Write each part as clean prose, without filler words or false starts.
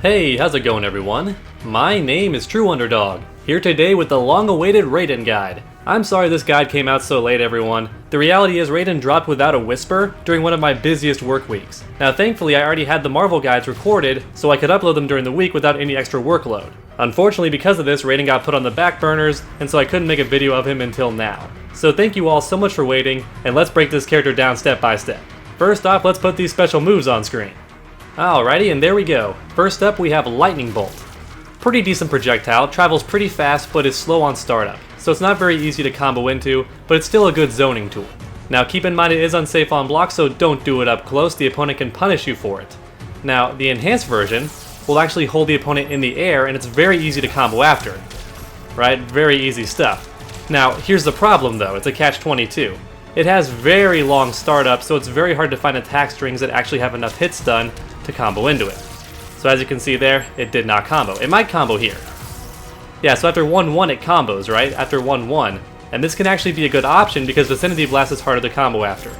Hey, how's it going everyone? My name is True Underdog, here today with the long-awaited Raiden guide. I'm sorry this guide came out so late everyone. The reality is Raiden dropped without a whisper during one of my busiest work weeks. Now thankfully I already had the Marvel guides recorded so I could upload them during the week without any extra workload. Unfortunately because of this, Raiden got put on the back burners and so I couldn't make a video of him until now. So thank you all so much for waiting, and let's break this character down step by step. First off, let's put these special moves on screen. Alrighty, and there we go. First up we have Lightning Bolt. Pretty decent projectile, travels pretty fast but is slow on startup, so it's not very easy to combo into, but it's still a good zoning tool. Now keep in mind it is unsafe on block, so don't do it up close, the opponent can punish you for it. Now the enhanced version will actually hold the opponent in the air and it's very easy to combo after. Right? Very easy stuff. Now here's the problem though, it's a catch-22. It has very long startup, so it's very hard to find attack strings that actually have enough hits done to combo into it. So as you can see there, it did not combo. It might combo here. Yeah, so after 1-1 it combos, right? After 1-1. And this can actually be a good option because Vicinity Blast is harder to combo after.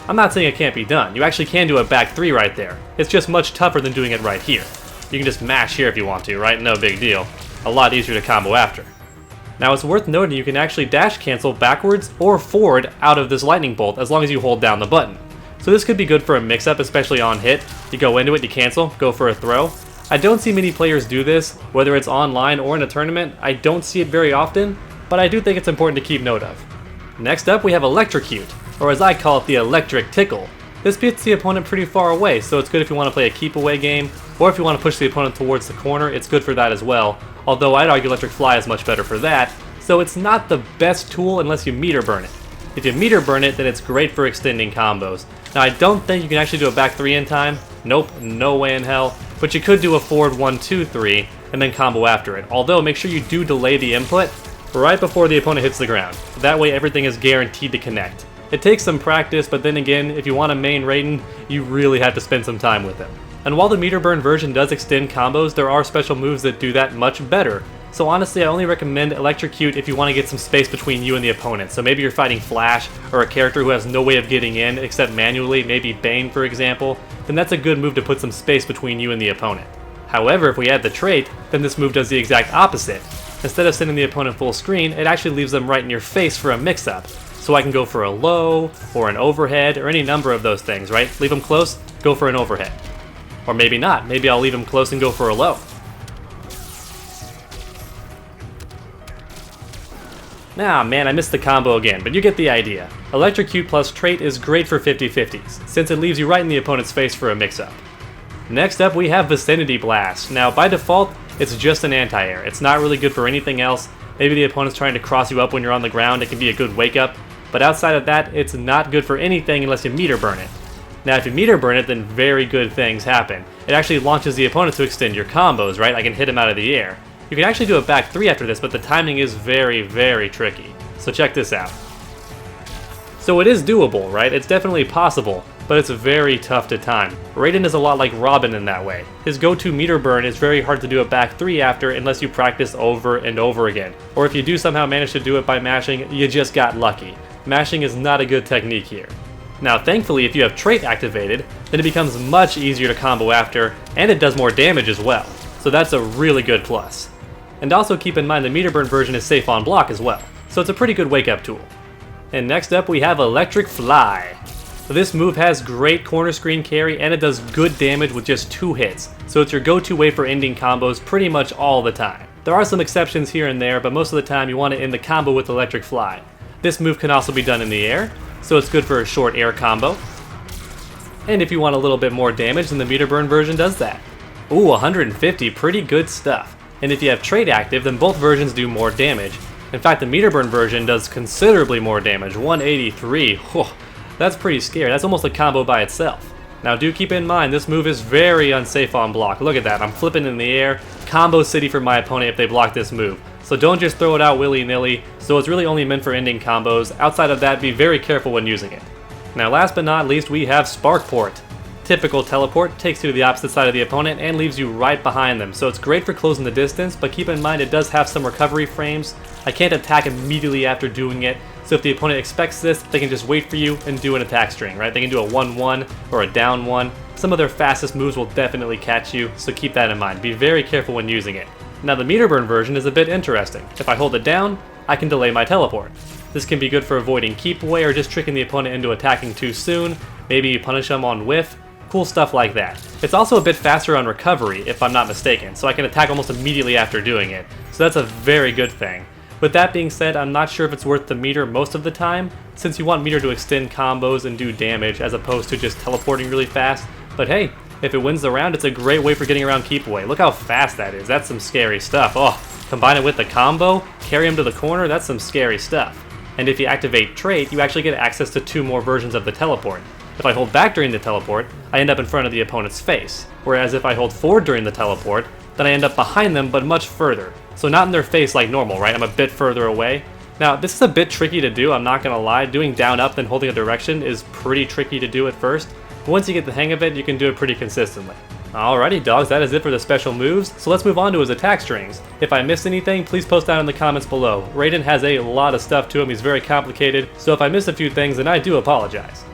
I'm not saying it can't be done. You actually can do a back 3 right there. It's just much tougher than doing it right here. You can just mash here if you want to, right? No big deal. A lot easier to combo after. Now it's worth noting you can actually dash cancel backwards or forward out of this lightning bolt as long as you hold down the button. So this could be good for a mix-up, especially on hit. You go into it, you cancel, go for a throw. I don't see many players do this, whether it's online or in a tournament. I don't see it very often, but I do think it's important to keep note of. Next up we have Electrocute, or as I call it, the Electric Tickle. This gets the opponent pretty far away, so it's good if you want to play a keep away game, or if you want to push the opponent towards the corner, it's good for that as well. Although I'd argue Electric Fly is much better for that, so it's not the best tool unless you meter burn it. If you meter burn it, then it's great for extending combos. Now I don't think you can actually do a back 3 in time. Nope, no way in hell. But you could do a forward 1-2-3 and then combo after it. Although make sure you do delay the input right before the opponent hits the ground. That way everything is guaranteed to connect. It takes some practice, but then again, if you want to main Raiden, you really have to spend some time with him. And while the meter burn version does extend combos, there are special moves that do that much better. So honestly, I only recommend Electrocute if you want to get some space between you and the opponent. So maybe you're fighting Flash, or a character who has no way of getting in except manually, maybe Bane for example, then that's a good move to put some space between you and the opponent. However, if we add the trait, then this move does the exact opposite. Instead of sending the opponent full screen, it actually leaves them right in your face for a mix-up. So I can go for a low, or an overhead, or any number of those things, right? Leave them close, go for an overhead. Or maybe not, maybe I'll leave them close and go for a low. Nah, man, I missed the combo again, but you get the idea. Electrocute plus trait is great for 50-50s, since it leaves you right in the opponent's face for a mix-up. Next up, we have Vicinity Blast. Now, by default, it's just an anti-air. It's not really good for anything else. Maybe the opponent's trying to cross you up when you're on the ground, it can be a good wake-up. But outside of that, it's not good for anything unless you meter burn it. Now, if you meter burn it, then very good things happen. It actually launches the opponent to extend your combos, right? I can hit him out of the air. You can actually do a back 3 after this, but the timing is very, very tricky. So check this out. So it is doable, right? It's definitely possible, but it's very tough to time. Raiden is a lot like Robin in that way. His go-to meter burn is very hard to do a back 3 after unless you practice over and over again. Or if you do somehow manage to do it by mashing, you just got lucky. Mashing is not a good technique here. Now thankfully, if you have trait activated, then it becomes much easier to combo after, and it does more damage as well. So that's a really good plus. And also keep in mind the meter burn version is safe on block as well, so it's a pretty good wake up tool. And next up we have Electric Fly. This move has great corner screen carry and it does good damage with just 2 hits, so it's your go-to way for ending combos pretty much all the time. There are some exceptions here and there, but most of the time you want to end the combo with Electric Fly. This move can also be done in the air, so it's good for a short air combo. And if you want a little bit more damage, then the meter burn version does that. Ooh, 150, pretty good stuff. And if you have trait active, then both versions do more damage. In fact, the meter burn version does considerably more damage, 183. Whew, that's pretty scary. That's almost a combo by itself. Now do keep in mind, this move is very unsafe on block. Look at that, I'm flipping in the air. Combo city for my opponent if they block this move. So don't just throw it out willy-nilly. So it's really only meant for ending combos. Outside of that, be very careful when using it. Now last but not least, we have Sparkport. Typical teleport, takes you to the opposite side of the opponent and leaves you right behind them. So it's great for closing the distance, but keep in mind it does have some recovery frames. I can't attack immediately after doing it, so if the opponent expects this, they can just wait for you and do an attack string, right? They can do a 1-1 or a down 1. some of their fastest moves will definitely catch you, so keep that in mind. Be very careful when using it. Now the meter burn version is a bit interesting. If I hold it down, I can delay my teleport. This can be good for avoiding keep away or just tricking the opponent into attacking too soon. Maybe you punish them on whiff. Cool stuff like that. It's also a bit faster on recovery, if I'm not mistaken, so I can attack almost immediately after doing it. So that's a very good thing. With that being said, I'm not sure if it's worth the meter most of the time, since you want meter to extend combos and do damage as opposed to just teleporting really fast. But hey, if it wins the round, it's a great way for getting around keep away. Look how fast that is. That's some scary stuff. Oh, combine it with the combo, carry him to the corner, that's some scary stuff. And if you activate trait, you actually get access to 2 more versions of the teleport. If I hold back during the teleport, I end up in front of the opponent's face. Whereas if I hold forward during the teleport, then I end up behind them but much further. So not in their face like normal, right? I'm a bit further away. Now this is a bit tricky to do, I'm not gonna lie. Doing down up then holding a direction is pretty tricky to do at first. But once you get the hang of it, you can do it pretty consistently. Alrighty dogs, that is it for the special moves, so let's move on to his attack strings. If I missed anything, please post down in the comments below. Raiden has a lot of stuff to him, he's very complicated, so if I missed a few things, then I do apologize.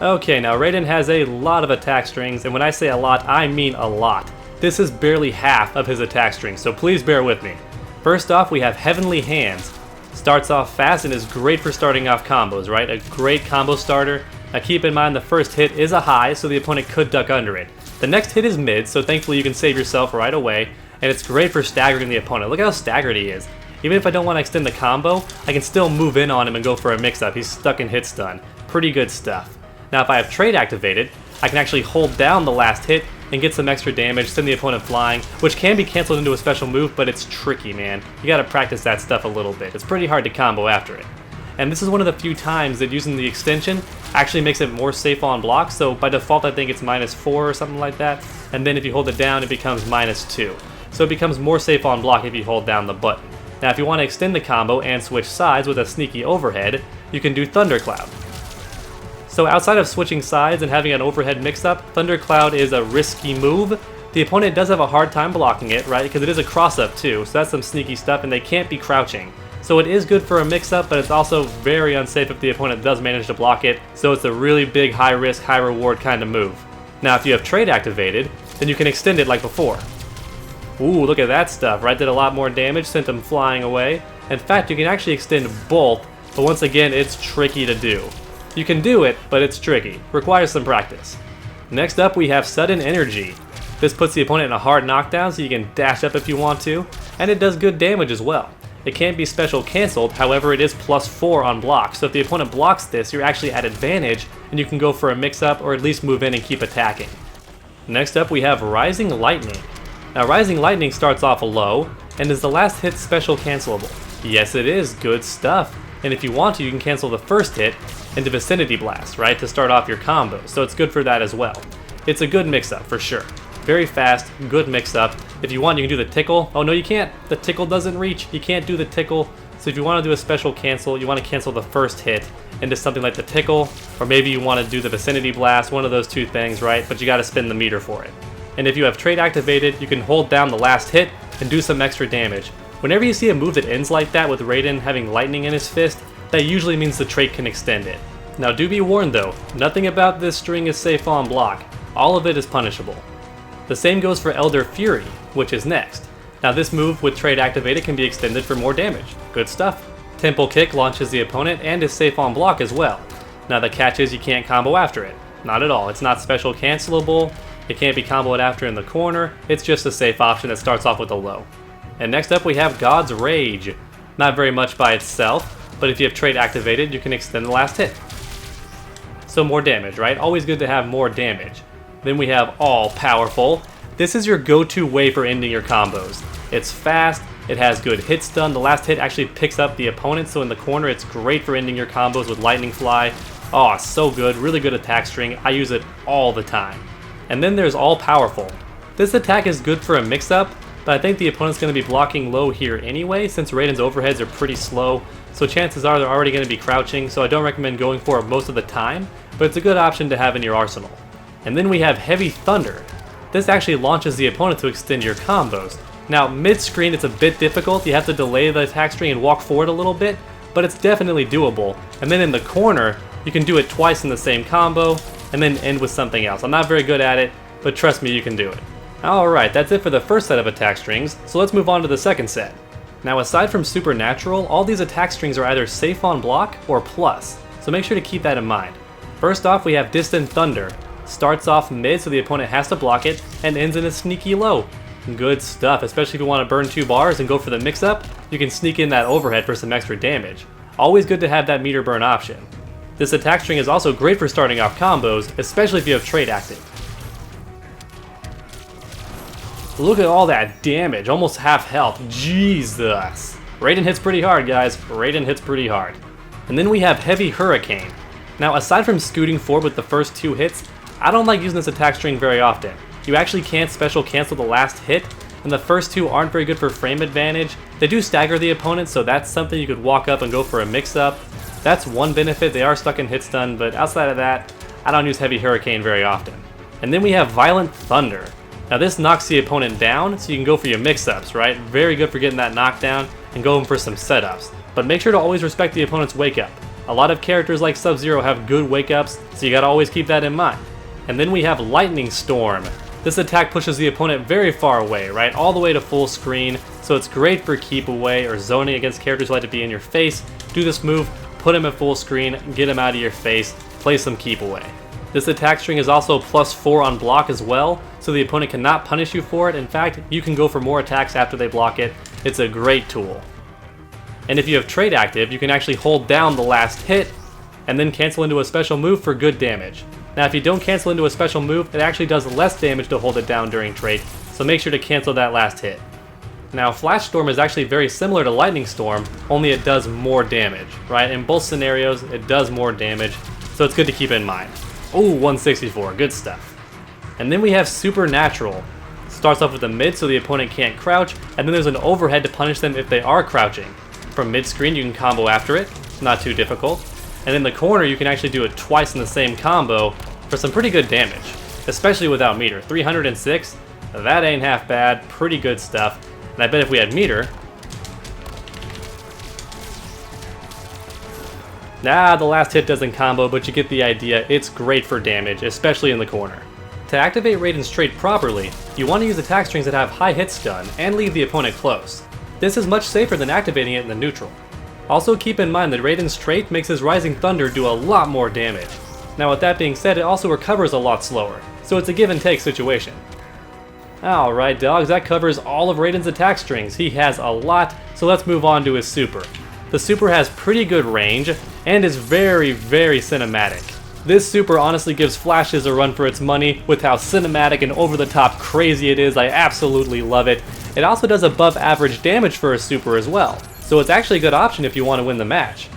Okay, now Raiden has a lot of attack strings, and when I say a lot, I mean a lot. This is barely half of his attack strings, so please bear with me. First off, we have Heavenly Hands. Starts off fast and is great for starting off combos, right? A great combo starter. Now keep in mind the first hit is a high, so the opponent could duck under it. The next hit is mid, so thankfully you can save yourself right away, and it's great for staggering the opponent. Look how staggered he is. Even if I don't want to extend the combo, I can still move in on him and go for a mix-up. He's stuck in hit stun. Pretty good stuff. Now if I have trait activated, I can actually hold down the last hit and get some extra damage, send the opponent flying, which can be cancelled into a special move, but it's tricky, man. You gotta practice that stuff a little bit. It's pretty hard to combo after it. And this is one of the few times that using the extension actually makes it more safe on block, so by default I think it's -4 or something like that, and then if you hold it down it becomes -2. So it becomes more safe on block if you hold down the button. Now if you want to extend the combo and switch sides with a sneaky overhead, you can do Thundercloud. So outside of switching sides and having an overhead mix-up, Thundercloud is a risky move. The opponent does have a hard time blocking it, right, because it is a cross-up too, so that's some sneaky stuff, and they can't be crouching. So it is good for a mix-up, but it's also very unsafe if the opponent does manage to block it, so it's a really big high-risk, high-reward kind of move. Now if you have trait activated, then you can extend it like before. Ooh, look at that stuff, right? Did a lot more damage, sent them flying away. In fact, you can actually extend both, but once again, it's tricky to do. You can do it, but it's tricky. Requires some practice. Next up, we have Sudden Energy. This puts the opponent in a hard knockdown, so you can dash up if you want to, and it does good damage as well. It can't be special cancelled, however it is +4 on block, so if the opponent blocks this, you're actually at advantage, and you can go for a mix-up or at least move in and keep attacking. Next up we have Rising Lightning. Now Rising Lightning starts off low, and is the last hit special cancelable. Yes it is, good stuff. And if you want to, you can cancel the first hit into Vicinity Blast, right, to start off your combo, so it's good for that as well. It's a good mix-up for sure. Very fast, good mix-up. If you want, you can do the tickle. Oh no, you can't. The tickle doesn't reach. You can't do the tickle. So if you want to do a special cancel, you want to cancel the first hit into something like the tickle, or maybe you want to do the Vicinity Blast, one of those two things, right? But you got to spin the meter for it. And if you have trait activated, you can hold down the last hit and do some extra damage. Whenever you see a move that ends like that with Raiden having lightning in his fist, that usually means the trait can extend it. Now do be warned though, nothing about this string is safe on block. All of it is punishable. The same goes for Elder Fury, which is next. Now this move with trait activated can be extended for more damage. Good stuff. Temple Kick launches the opponent and is safe on block as well. Now the catch is you can't combo after it. Not at all. It's not special cancelable. It can't be comboed after in the corner. It's just a safe option that starts off with a low. And next up we have God's Rage. Not very much by itself, but if you have trait activated, you can extend the last hit. So more damage, right? Always good to have more damage. Then we have All Powerful. This is your go-to way for ending your combos. It's fast, it has good hit stun. The last hit actually picks up the opponent, so in the corner it's great for ending your combos with Lightning Fly. Oh, so good, really good attack string. I use it all the time. And then there's All Powerful. This attack is good for a mix-up, but I think the opponent's going to be blocking low here anyway, since Raiden's overheads are pretty slow, so chances are they're already going to be crouching, so I don't recommend going for it most of the time, but it's a good option to have in your arsenal. And then we have Heavy Thunder. This actually launches the opponent to extend your combos. Now mid-screen it's a bit difficult, you have to delay the attack string and walk forward a little bit, but it's definitely doable. And then in the corner, you can do it twice in the same combo, and then end with something else. I'm not very good at it, but trust me, you can do it. Alright, that's it for the first set of attack strings, so let's move on to the second set. Now aside from Supernatural, all these attack strings are either safe on block or plus, so make sure to keep that in mind. First off, we have Distant Thunder. Starts off mid so the opponent has to block it, and ends in a sneaky low. Good stuff, especially if you want to burn 2 bars and go for the mix-up, you can sneak in that overhead for some extra damage. Always good to have that meter burn option. This attack string is also great for starting off combos, especially if you have trait active. Look at all that damage, almost half health, Jesus! Raiden hits pretty hard, guys, Raiden hits pretty hard. And then we have Heavy Hurricane. Now aside from scooting forward with the first 2 hits, I don't like using this attack string very often. You actually can't special cancel the last hit, and the first 2 aren't very good for frame advantage. They do stagger the opponent, so that's something you could walk up and go for a mix-up. That's one benefit, they are stuck in hit stun, but outside of that, I don't use Heavy Hurricane very often. And then we have Violent Thunder. Now this knocks the opponent down, so you can go for your mix-ups, right? Very good for getting that knockdown and going for some setups. But make sure to always respect the opponent's wake-up. A lot of characters like Sub-Zero have good wake-ups, so you gotta always keep that in mind. And then we have Lightning Storm. This attack pushes the opponent very far away, right? All the way to full screen, so it's great for keep away or zoning against characters who like to be in your face. Do this move, put him at full screen, get him out of your face, play some keep away. This attack string is also +4 on block as well, so the opponent cannot punish you for it. In fact, you can go for more attacks after they block it. It's a great tool. And if you have trait active, you can actually hold down the last hit and then cancel into a special move for good damage. Now if you don't cancel into a special move, it actually does less damage to hold it down during trait, so make sure to cancel that last hit. Now Flash Storm is actually very similar to Lightning Storm, only it does more damage, right? In both scenarios, it does more damage, so it's good to keep in mind. Ooh, 164, good stuff. And then we have Supernatural. Starts off with a mid so the opponent can't crouch, and then there's an overhead to punish them if they are crouching. From mid-screen you can combo after it, not too difficult. And in the corner you can actually do it twice in the same combo for some pretty good damage, especially without meter. 306, that ain't half bad, pretty good stuff. And I bet if we had meter... Nah, the last hit doesn't combo, but you get the idea. It's great for damage, especially in the corner. To activate Raiden's trait properly, you want to use attack strings that have high hit stun and leave the opponent close. This is much safer than activating it in the neutral. Also keep in mind that Raiden's trait makes his Rising Thunder do a lot more damage. Now with that being said, it also recovers a lot slower, so it's a give and take situation. Alright dogs, that covers all of Raiden's attack strings. He has a lot, so let's move on to his super. The super has pretty good range, and is very, very cinematic. This super honestly gives Flashes a run for its money with how cinematic and over-the-top crazy it is. I absolutely love it. It also does above average damage for a super as well, so it's actually a good option if you want to win the match.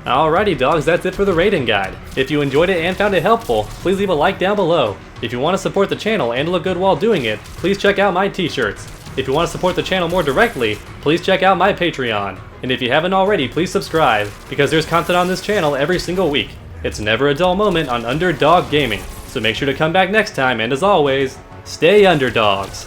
Alrighty dogs, that's it for the Raiden guide. If you enjoyed it and found it helpful, please leave a like down below. If you want to support the channel and look good while doing it, please check out my t-shirts. If you want to support the channel more directly, please check out my Patreon. And if you haven't already, please subscribe, because there's content on this channel every single week. It's never a dull moment on Underdog Gaming, so make sure to come back next time, and as always, stay underdogs!